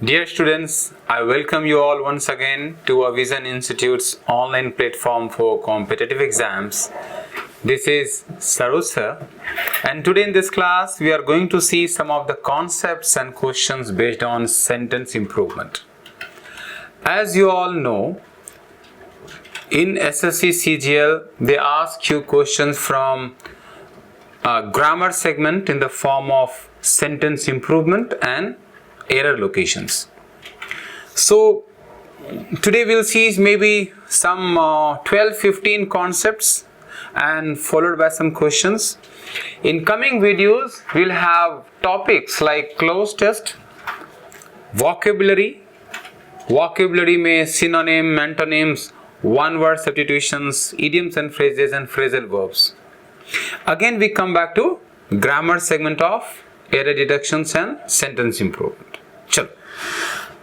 Dear students, I welcome you all once again to our Vision Institute's online platform for competitive exams. This is Saroj sir, and today in this class we are going to see some of the concepts and questions based on sentence improvement. As you all know, in SSC CGL they ask you questions from a grammar segment in the form of sentence improvement and error locations. So today we'll see maybe some 12-15 concepts and followed by some questions. In coming videos we'll have topics like cloze test, vocabulary में synonym, antonyms, one word substitutions, idioms and phrases and phrasal verbs. Again we come back to grammar segment of error deductions and sentence improvement. Chalo.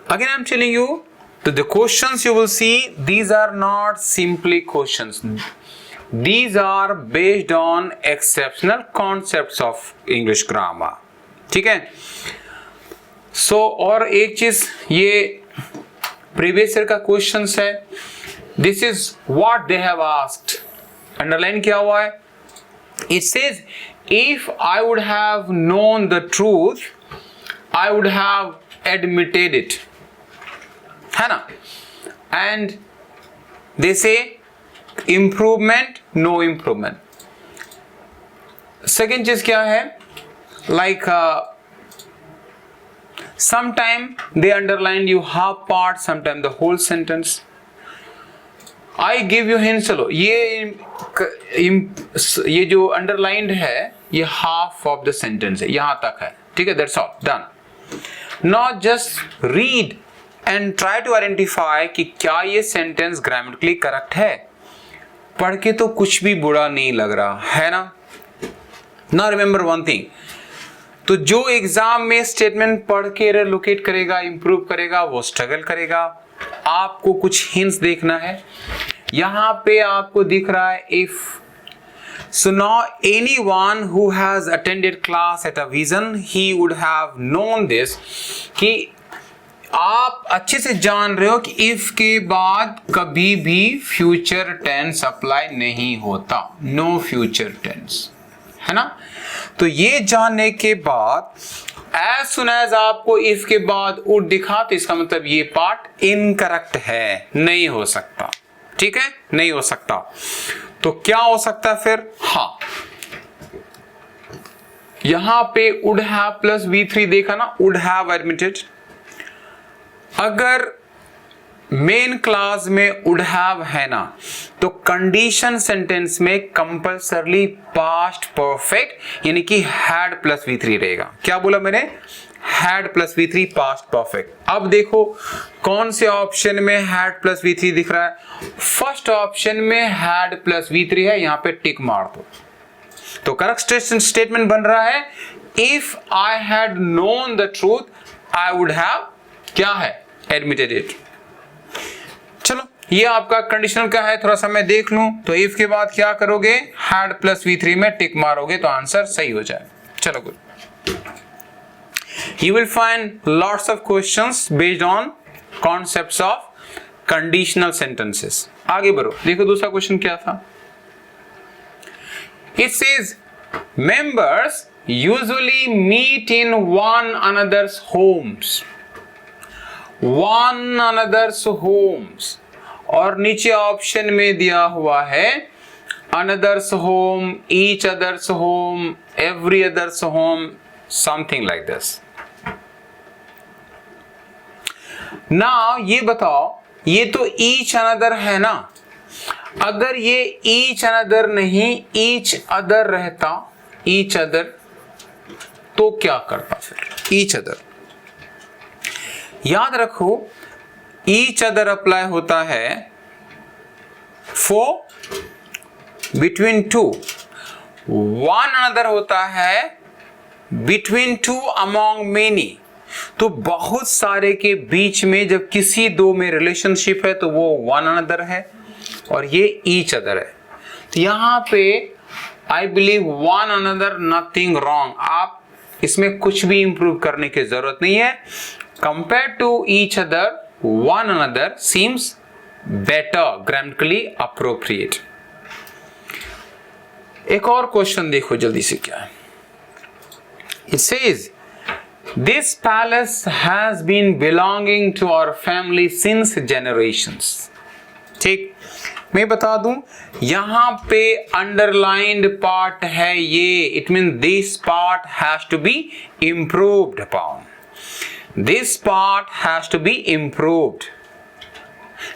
Again I'm telling you that the questions you will see, these are not simply questions. These are based on exceptional concepts of English grammar. ठीक है? So और एक चीज ये previous year का questions है. This is what they have asked. Underline क्या हुआ है? It says, if I would have known the truth, I would have admitted it. है ना? And they say improvement, no improvement. Second चीज क्या है? Like sometime they underline you half part, sometime the whole sentence. I give you hint. चलो ये जो underlined है ये half of the sentence है, यहाँ तक है, ठीक है? That's all done. Now just read and try to identify कि क्या ये sentence grammatically correct है. पढ़ के तो कुछ भी बुरा नहीं लग रहा है ना. Now remember one thing. तो जो एग्जाम में स्टेटमेंट पढ़ के एरर लोकेट करेगा, इंप्रूव करेगा, वो स्ट्रगल करेगा. आपको कुछ हिंट्स देखना है. यहां पे आपको दिख रहा है if. So now anyone who has attended class at a Vision, he would have known this कि आप अच्छे से जान रहे हो कि if के बाद कभी भी फ्यूचर टेंस अप्लाई नहीं होता. नो फ्यूचर टेंस, है ना? तो ये जानने के बाद as soon as आपको if के बाद would दिखा तो इसका मतलब ये पार्ट इनकरेक्ट है, नहीं हो सकता. ठीक है? नहीं हो सकता. तो क्या हो सकता है फिर? हाँ, यहां पे would have plus V3 देखा ना, would have admitted. अगर मेन क्लास में would have है ना, तो कंडीशन सेंटेंस में कंपल्सरली पास्ट परफेक्ट यानी कि had plus V3 रहेगा. क्या बोला मैंने? had plus V3 past perfect. अब देखो कौन से ऑप्शन में had plus V3 दिख रहा है. फर्स्ट ऑप्शन में had plus V3 है, यहां पे टिक मार दो. तो करेक्ट स्टेटमेंट बन रहा है if I had known the truth, I would have क्या है? admitted it. चलो ये आपका कंडीशनल का है, थोड़ा सा मैं देख लूं. तो if के बाद क्या करोगे? had plus V3 में टिक मारोगे तो आंसर सही हो जाए. चलो good. You will find lots of questions based on concepts of conditional sentences. आगे बढ़ो. देखो दूसरा क्वेश्चन क्या था. It says members usually meet in one another's homes. One another's homes. और नीचे ऑप्शन में दिया हुआ है another's home, each other's home, every other's home, something like this. Now ये बताओ, ये तो each another है ना. अगर ये each another नहीं each other रहता, each other, तो क्या करता फिर? each other. याद रखो each other अप्लाई होता है for between two. one another होता है between two among many. तो बहुत सारे के बीच में जब किसी दो में रिलेशनशिप है तो वो one another है और ये each other है. तो यहां पे I believe one another, nothing wrong. आप इसमें कुछ भी इंप्रूव करने की जरूरत नहीं है. compared to each other, one another seems better, grammatically appropriate. एक और क्वेश्चन देखो जल्दी से क्या है. It says, this palace has been belonging to our family since generations. ठीक, मैं बता दूं, यहां पे अंडरलाइंड पार्ट है ये. It mean this part has to be improved upon. This part has to be improved.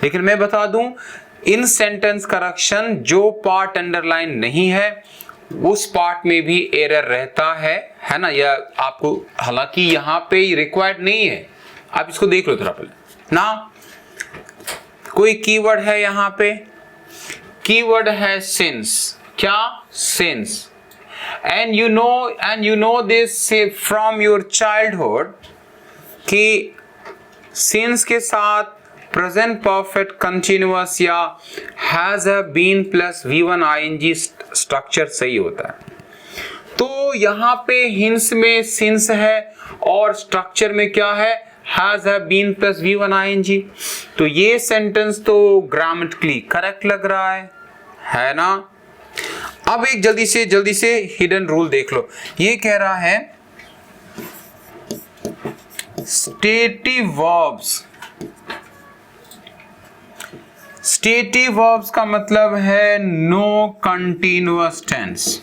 लेकिन मैं बता दूं, इन सेंटेंस करेक्शन जो पार्ट अंडरलाइन नहीं है उस पार्ट में भी एरर रहता है ना. यह आपको हालांकि यहां पे रिक्वायर्ड नहीं है. आप इसको देख लो थोड़ा पहले ना. कोई कीवर्ड है यहां पे, कीवर्ड है सिंस. क्या? Since. And you know this from your childhood कि सिंस के साथ प्रेजेंट परफेक्ट कंटिन्यूअस या has a been plus V1 ing structure सही होता है. तो यहां पे हिंस में सिंस है और स्ट्रक्चर में क्या है? Has a been plus V1 ing. तो ये सेंटेंस तो ग्रामेटिकली करेक्ट लग रहा है ना. अब एक जल्दी से हिडन रूल देख लो. ये कह रहा है स्टेटिव वर्ब्स. स्टेटिव वर्ब्स का मतलब है no continuous tense.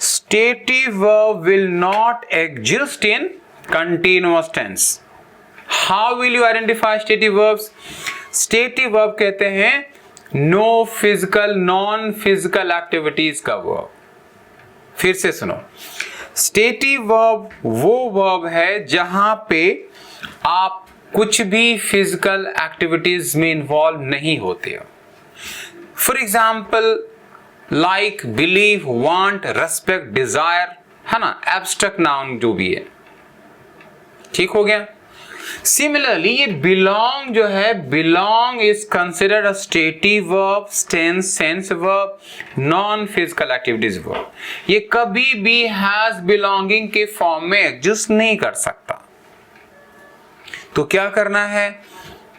Stative verb will not exist in continuous tense. How will you identify stative verbs? Stative verb कहते हैं no physical, non-physical activities का verb. फिर से सुनो. Stative verb वो verb है जहां पे आप कुछ भी physical activities में involve नहीं होते हो. For example, like, believe, want, respect, desire, है ना. एब्स्ट्रैक्ट नाउन जो भी है. ठीक हो गया. सिमिलरली ये belong जो है, belong is considered a stative verb, sense verb, non-physical activities verb. ये कभी भी has belonging के फॉर्म में एग्जिस्ट नहीं कर सकता. तो क्या करना है?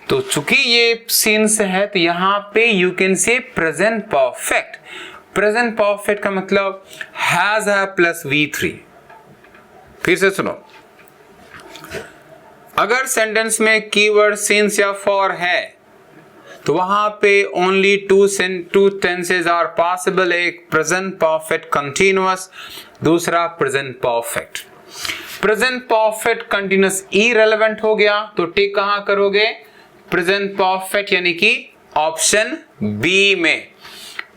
तो चूंकि ये सिंस है तो यहां पे यू कैन से प्रेजेंट परफेक्ट. प्रेजेंट परफेक्ट का मतलब हैज है प्लस V3. फिर से सुनो. अगर सेंटेंस में कीवर्ड सिंस या फॉर है तो वहां पे only two tenses are possible. एक प्रेजेंट परफेक्ट कंटिन्यूअस, दूसरा present perfect. Present perfect continuous irrelevant हो गया तो टिक कहां करोगे? प्रेजेंट परफेक्ट यानी कि ऑप्शन बी में.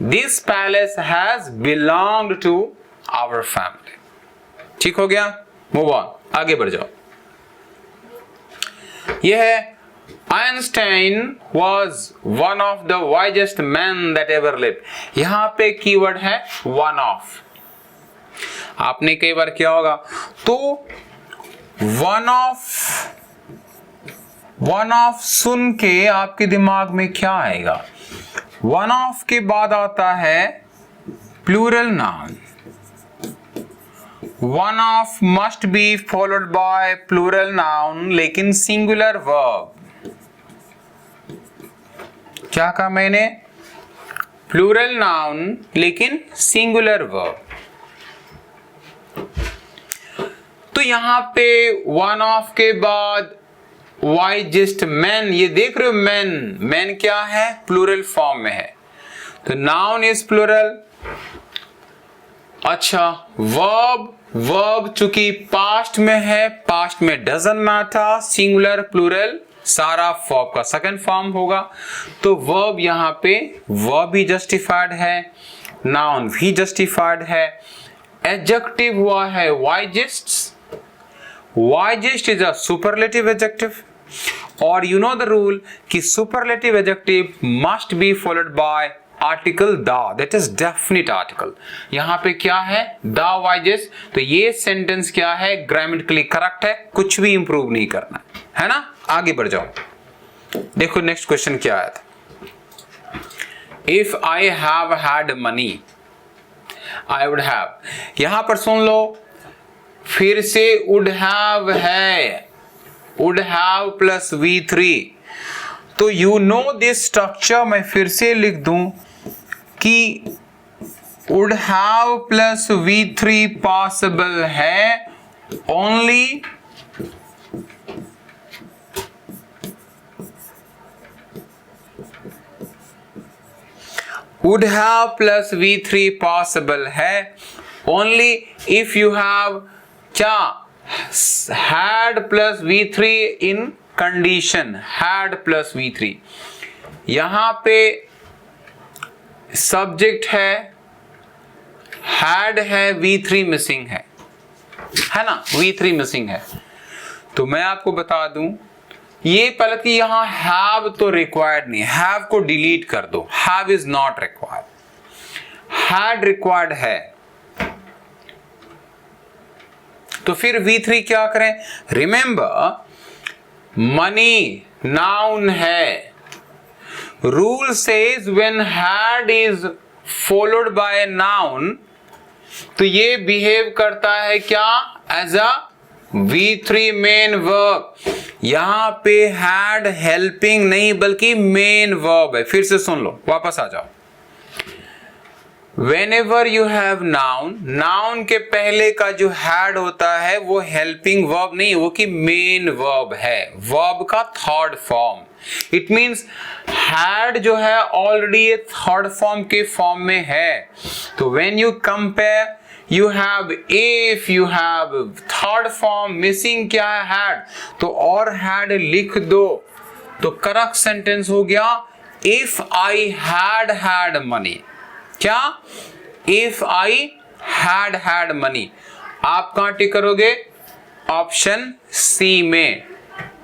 This palace has belonged to our family. ठीक हो गया. मूव ऑन, आगे बढ़ जाओ. यह है Einstein was one of the wisest man that ever lived. यहां पे कीवर्ड है वन ऑफ. आपने कई बार किया होगा. तो वन ऑफ सुन के आपके दिमाग में क्या आएगा? वन ऑफ के बाद आता है plural noun. One of must be followed by plural noun लेकिन सिंगुलर वर्ब. क्या कहा मैंने? प्लूरल नाउन लेकिन सिंगुलर वर्ब. तो यहां पे वन ऑफ के बाद वाइजेस्ट मैन. ये देख रहे हो मैन क्या है? प्लूरल फॉर्म में है. तो नाउन इज प्लूरल. अच्छा, वर्ब चूंकि पास्ट में है, पास्ट में डजंट मैटर, सिंगुलर प्लूरल सारा वर्ब का सेकंड फॉर्म होगा. तो वर्ब यहां पे वर्ब भी जस्टिफाइड है, नाउन भी जस्टिफाइड है. एडजेक्टिव हुआ है wisest. Wisest is a superlative adjective. और यू नो द रूल कि superlative adjective must be followed bye article the, that is definite article. यहां पे क्या है? The wisest. तो ये सेंटेंस क्या है? ग्रामेटिकली करेक्ट है, कुछ भी इंप्रूव नहीं करना है ना. आगे बढ़ जाओ. देखो नेक्स्ट क्वेश्चन क्या आया था. If I have had money I would have. यहां पर सुन लो, फिर से would have है, would have plus V3, तो you know this structure, मैं फिर से लिख दूं कि would have plus V3 possible है only would have plus V3 possible है only if you have क्या had plus V3 in condition, had plus V3। यहां पे सब्जेक्ट है, had है, V3 मिसिंग है ना, V3 मिसिंग है। तो मैं आपको बता दूं ये पहले कि यहां have तो रिक्वायर्ड नहीं, have को डिलीट कर दो, have is not required, had required है। तो फिर V3 क्या करें? रिमेंबर मनी नाउन है, rule says when had is followed by noun तो ये बिहेव करता है क्या? As a V3 main verb. यहां पे had हेल्पिंग नहीं बल्कि मेन वर्ब है। फिर से सुन लो, वापस आ जाओ। Whenever you have noun, noun के पहले का जो had होता है वो हेल्पिंग वर्ब नहीं, वो कि मेन वर्ब है, वर्ब का third form. It means had जो है ऑलरेडी ये थर्ड फॉर्म के फॉर्म में है। तो when you compare you have if, you have third form, missing क्या है? had, तो और had लिख दो तो करेक्ट सेंटेंस हो गया if I had money। क्या? if I had money। आप कहां टिक करोगे? ऑप्शन सी में।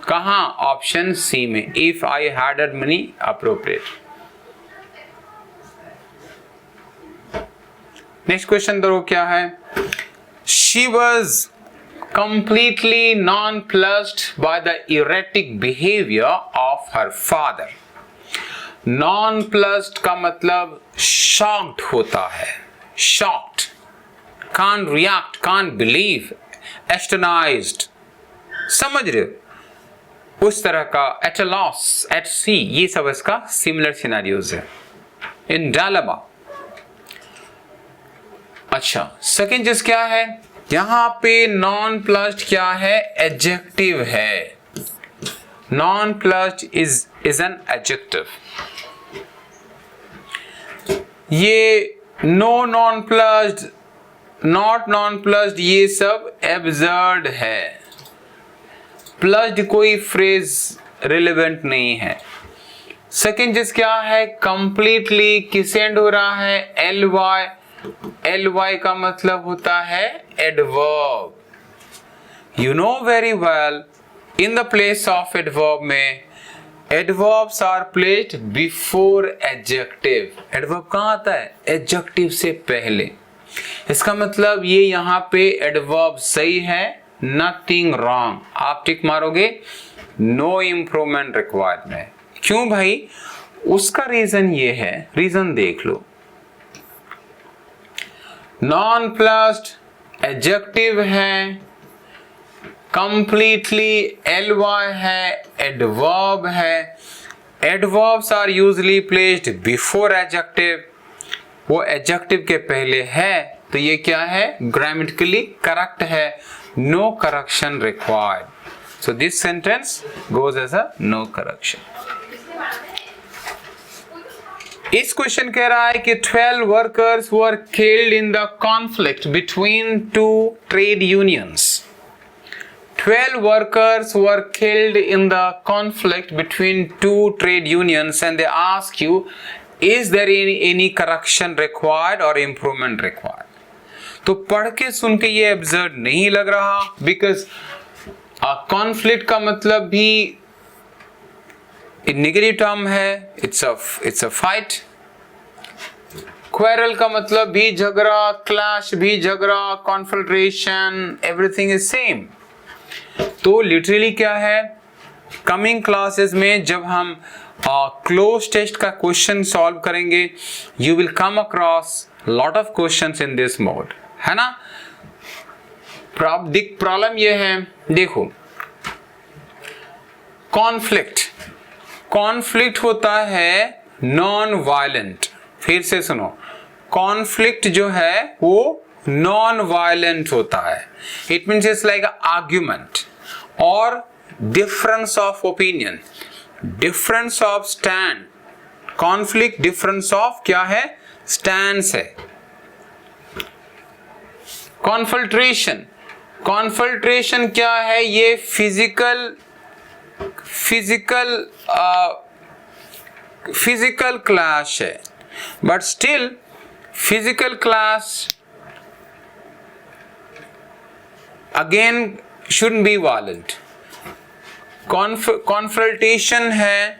कहां? ऑप्शन सी में। if I had money appropriate। Next question दो क्या है? She was completely nonplussed by the erratic behavior of her father। nonplussed का मतलब shocked होता है, shocked, can't react, can't believe, astonished, समझ रहे हो? उस तरह का at a loss, at sea, ये सब इसका सिमिलर सिनेरियोज है। in dilemma। अच्छा, सेकेंड चीज क्या है? यहां पे नॉन प्लस्ड क्या है? एडजेक्टिव है। Nonplussed is an adjective. ये no nonplussed, not nonplussed, ये सब एब्सर्ड है। प्लस्ड कोई फ्रेज रिलेवेंट नहीं है। सेकेंड चीज क्या है? कंप्लीटली किस एंड हो रहा है? L Y. एल वाई का मतलब होता है adverb. You know very well in the place of adverb में adverbs are placed before adjective. Adverb कहां आता है? एडजेक्टिव से पहले। इसका मतलब ये यहां पे एडवर्ब सही है, नथिंग रॉन्ग। आप टिक मारोगे, नो इंप्रूवमेंट रिक्वायर्ड में। क्यों भाई? उसका रीजन ये है, रीजन देख लो। नॉन प्लस्ड एडजेक्टिव है, कंप्लीटली एलवाई है, एडवर्ब है। Adverbs are usually placed before adjective, वो एडजेक्टिव के पहले है, तो ये क्या है? ग्रामेटिकली करेक्ट है, no correction required. So this sentence goes as a no correction. इस क्वेश्चन कह रहा है कि 12 workers were killed in the conflict between two trade unions. 12 workers were killed in the conflict between two trade unions and they ask you, is there any correction required or improvement required? तो पढ़ के सुन के ये absurd नहीं लग रहा, because conflict का मतलब भी नेगेटिव टर्म है, it's a fight। क्वेरल का मतलब भी झगड़ा, क्लैश भी झगड़ा, कॉन्फ्रेंटेशन, एवरीथिंग इज सेम। तो लिटरली क्या है, कमिंग क्लासेस में जब हम क्लोज टेस्ट का क्वेश्चन सॉल्व करेंगे, you will come across lot of questions in this mode, है ना। प्रॉब्लम ये है, देखो कॉन्फ्लिक्ट होता है नॉन वायलेंट। फिर से सुनो, कॉन्फ्लिक्ट जो है वो नॉन वायलेंट होता है। It means it's like argument और difference of opinion, difference of stand. Conflict difference of क्या है? स्टैंड्स है। कॉन्फल्ट्रेशन क्या है? ये फिजिकल क्लैश है, but still physical clash again shouldn't be violent. Confrontation है,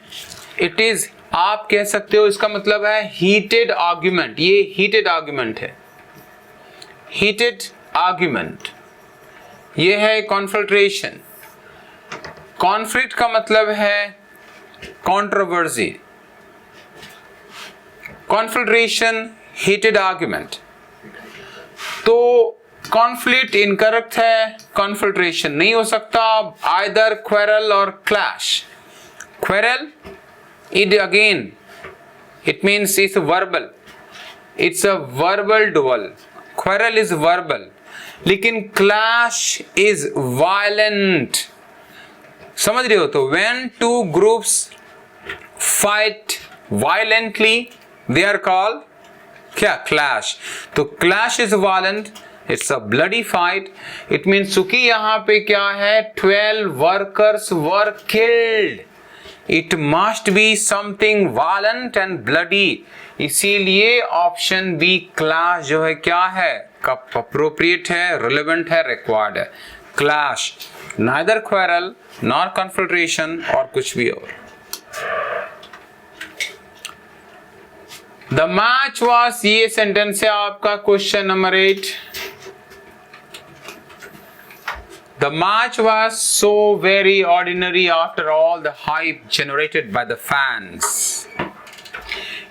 इट इज, आप कह सकते हो इसका मतलब है हीटेड आर्ग्यूमेंट। ये हीटेड आर्ग्यूमेंट है, हीटेड आर्ग्यूमेंट, ये है कॉन्फ्रंटेशन। कॉन्फ्लिक्ट का मतलब है कंट्रोवर्सी, कॉन्फ्रंटेशन हीटेड आर्ग्यूमेंट। तो कॉन्फ्लिक्ट इनकरेक्ट है, कॉन्फ्रंटेशन नहीं हो सकता। आइदर क्वेरल और clash. Quarrel it means it's verbal, it's a verbal duel. Quarrel is verbal, लेकिन clash is violent. समझ रहे हो? तो when two groups fight violently they are called क्या? clash. तो clash is violent, it's a bloody fight. It means चूंकि यहाँ पे क्या है, 12 workers were killed. It must be something violent and bloody. इसीलिए ऑप्शन बी क्लैश जो है क्या है, अप्रोप्रिएट है, रिलेवेंट है, रिक्वायर्ड है। Clash, neither quarrel nor confrontation और कुछ भी और। द मैच वाज, ये सेंटेंस है आपका question number 8। The match was so very ordinary after all the hype generated by the fans.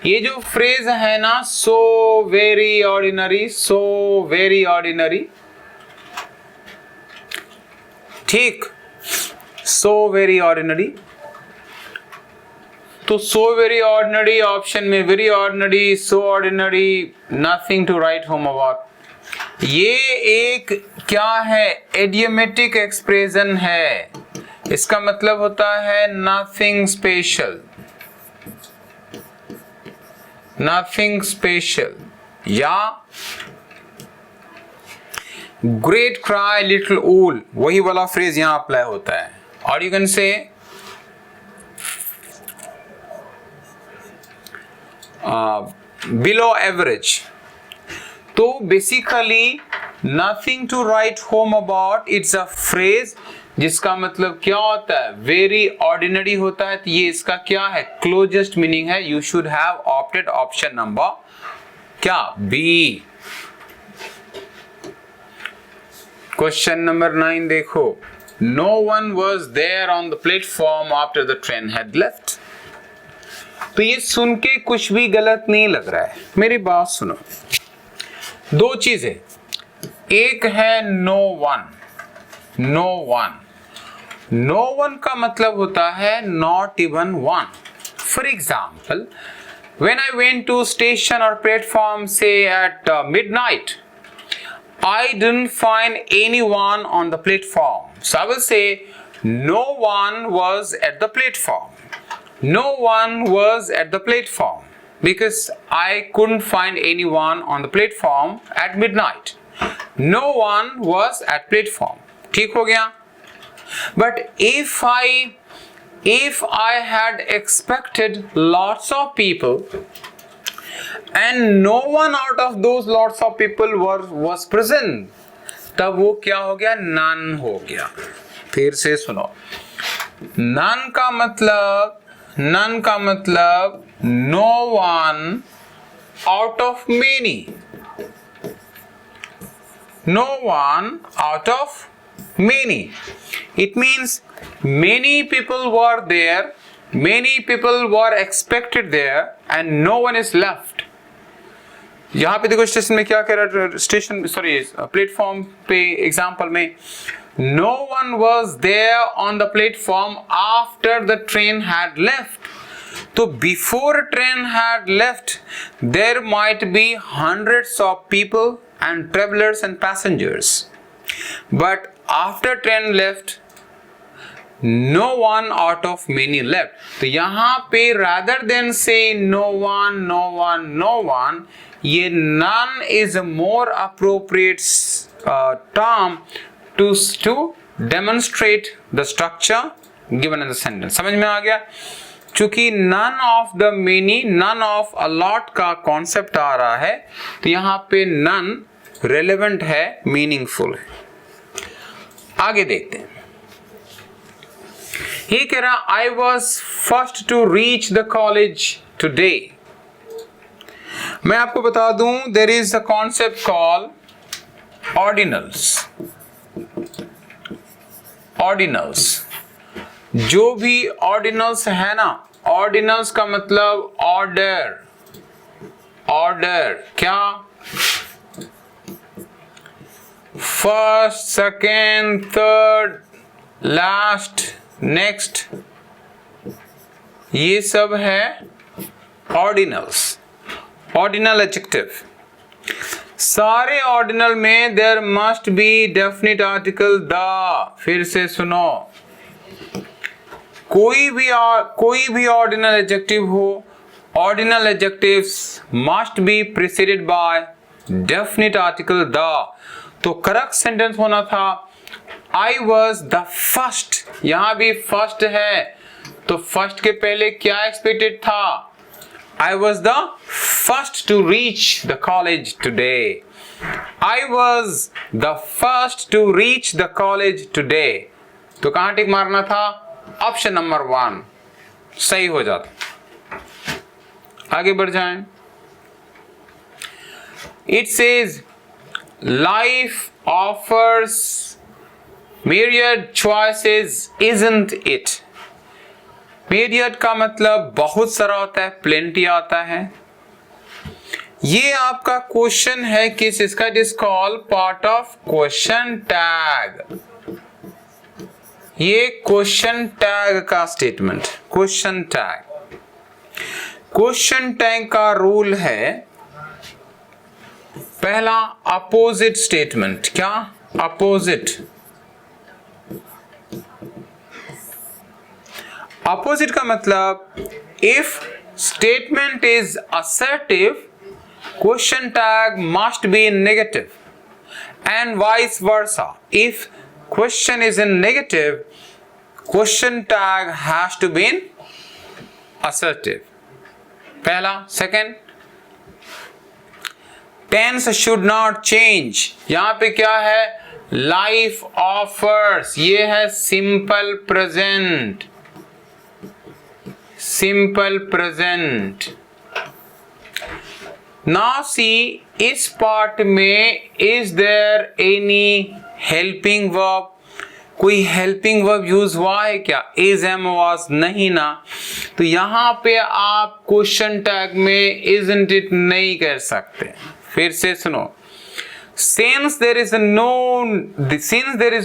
ये जो फ्रेज है ना, so very ordinary, so very ordinary, ठीक, so very ordinary, तो so very ordinary ऑप्शन में very ordinary, so ordinary, nothing to write home about. ये एक क्या है, एडियोमेटिक एक्सप्रेशन है। इसका मतलब होता है नथिंग स्पेशल, नथिंग स्पेशल, या ग्रेट क्राई लिटिल ऊल, वही वाला फ्रेज यहां अप्लाई होता है। और you can say below average. तो basically nothing to write home about, it's a phrase जिसका मतलब क्या होता है, वेरी ऑर्डिनरी होता है। तो ये इसका क्या है, क्लोजेस्ट मीनिंग है। You should have opted option number क्या, बी। क्वेश्चन नंबर 9 देखो, no one was there on the platform after the train had left. तो ये सुन के कुछ भी गलत नहीं लग रहा है, मेरी बात सुनो। दो चीजें, एक है no one, no one, no one का मतलब होता है not even one. For example, when I went to station और प्लेटफॉर्म से at midnight, I didn't find anyone on the platform. So I will say no one was at the platform. No one was at the platform. Because I couldn't find anyone on the platform at midnight. No one was at platform. ठीक हो गया? But if I had expected lots of people and no one out of those lots of people was present, तब वो क्या हो गया, none हो गया। फिर से सुनो, none का मतलब no one out of many, no one out of many. It means many people were there, many people were expected there, and no one is left. यहां पे देखो स्टेशन में क्या कह रहा है, स्टेशन सॉरी प्लेटफॉर्म पे एग्जांपल में, no one was there on the platform after the train had left. तो before train had left there might be hundreds of people and travellers and passengers, but after train left no one out of many left। तो यहां पे rather than say no one, ये none is a more appropriate term to demonstrate the structure given in the sentence। समझ में आ गया? चूंकि none of the many, none of a lot का concept आ रहा है, तो यहां पे none relevant है, मीनिंगफुल है। आगे देखते हैं। ये कह रहा I was first to reach the college today। मैं आपको बता दूं there is a concept called ordinals। ordinals, जो भी ordinals है ना, ordinals का मतलब order, क्या? First, second, third, last, next, ये सब है ऑर्डिनल्स, ऑर्डिनल एडजेक्टिव। सारे ऑर्डिनल में there must be definite article the. फिर से सुनो, कोई भी ऑर्डिनल एडजेक्टिव हो, ordinal adjectives must be preceded by definite article the. तो करेक्ट सेंटेंस होना था I was the first। यहां भी फर्स्ट है, तो फर्स्ट के पहले क्या एक्सपेक्टेड था? I was the first to reach the college today। I was the first to reach the college today। तो कहां टिक मारना था? ऑप्शन नंबर 1 सही हो जाता। आगे बढ़ जाएं। It says life offers myriad choices, isn't it? myriad का मतलब बहुत सारा होता है, plenty आता है। ये आपका क्वेश्चन है किस इसका? It is called part of question tag. ये क्वेश्चन टैग का statement, question tag. Question tag का रूल है पहला अपोजिट स्टेटमेंट। क्या? अपोजिट। अपोजिट का मतलब if statement is assertive, question tag must be in negative, and vice versa. If question is in negative, question tag has to be in assertive. पहला। Second, tense should not change. यहां पे क्या है? Life offers, ये है simple present, simple present. Now see, इस part में is there any helping verb? कोई हेल्पिंग वर्ब यूज हुआ है क्या? इज, एम, वाज नहीं ना। तो यहां पे आप क्वेश्चन टैग में इजंट इट नहीं कर सकते। फिर से सुनो, since there is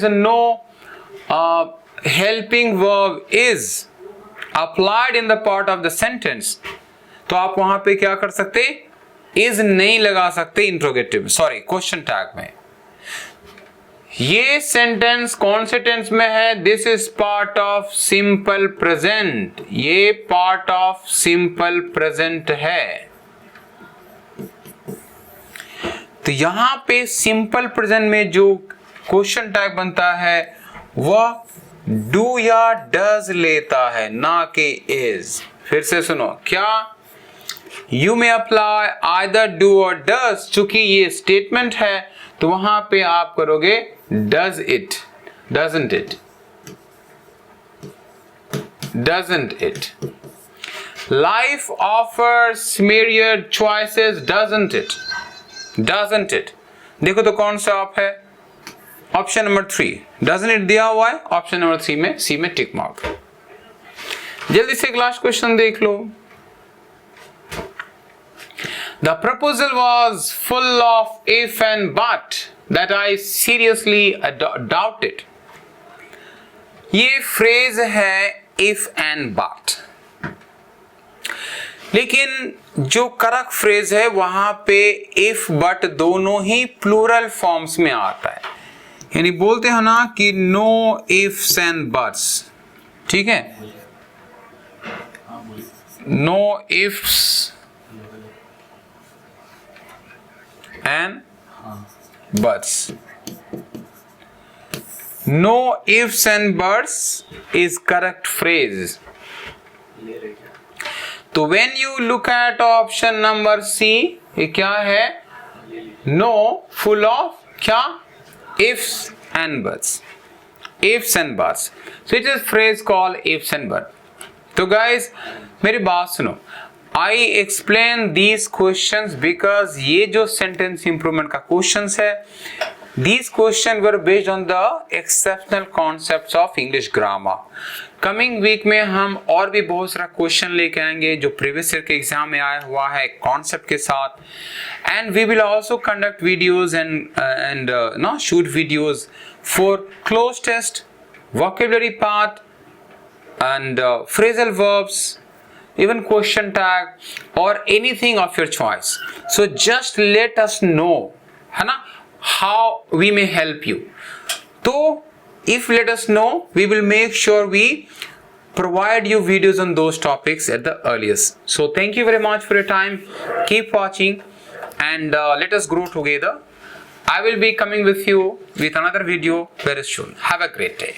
no helping verb is applied in the part of the sentence, तो आप वहां पे क्या कर सकते? is नहीं लगा सकते इंट्रोगेटिव, सॉरी क्वेश्चन टैग में। ये सेंटेंस कौन से टेंस में है? This is part of simple present, ये पार्ट ऑफ सिंपल प्रेजेंट है। तो यहां पे सिंपल प्रेजेंट में जो क्वेश्चन टैग बनता है वह डू या डज लेता है, ना कि इज। फिर से सुनो, क्या? You may apply either do और डज। चूंकि ये स्टेटमेंट है तो वहां पे आप करोगे does it, doesn't it, doesn't it. Life offers myriad choices, doesn't it? Doesn't it? देखो तो कौन सा आप है? ऑप्शन नंबर 3 doesn't it दिया हुआ है, ऑप्शन नंबर 3 में, सी में टिक मार्क। जल्दी से एक लास्ट क्वेश्चन देख लो। The proposal was full of if and but that I seriously doubted. ये फ्रेज है if and but, लेकिन जो करेक्ट फ्रेज है वहां पे if but दोनों ही प्लूरल फॉर्म्स में आता है, यानी बोलते हैं ना कि नो ifs and buts, ठीक है, no ifs and buts. No ifs and buts is correct phrase. तो when you look at option number C, ये क्या है? No full of क्या? Ifs and buts. Ifs and buts. So it is phrase called ifs and buts. तो guys मेरी बात सुनो. I explain these questions because ये जो sentence improvement का questions है, these questions were based on the exceptional concepts of English grammar. Coming week में हम और भी बहुत सारा क्वेश्चन लेके आएंगे जो प्रीवियस ईयर के एग्जाम में आया हुआ है कॉन्सेप्ट के साथ, and we will also conduct videos and shoot videos for cloze test, vocabulary part and phrasal verbs, even question tag or anything of your choice. So just let us know, है ना, how we may help you. So if let us know, we will make sure we provide you videos on those topics at the earliest. So thank you very much for your time. Keep watching and let us grow together. I will be coming with you with another video very soon. Have a great day.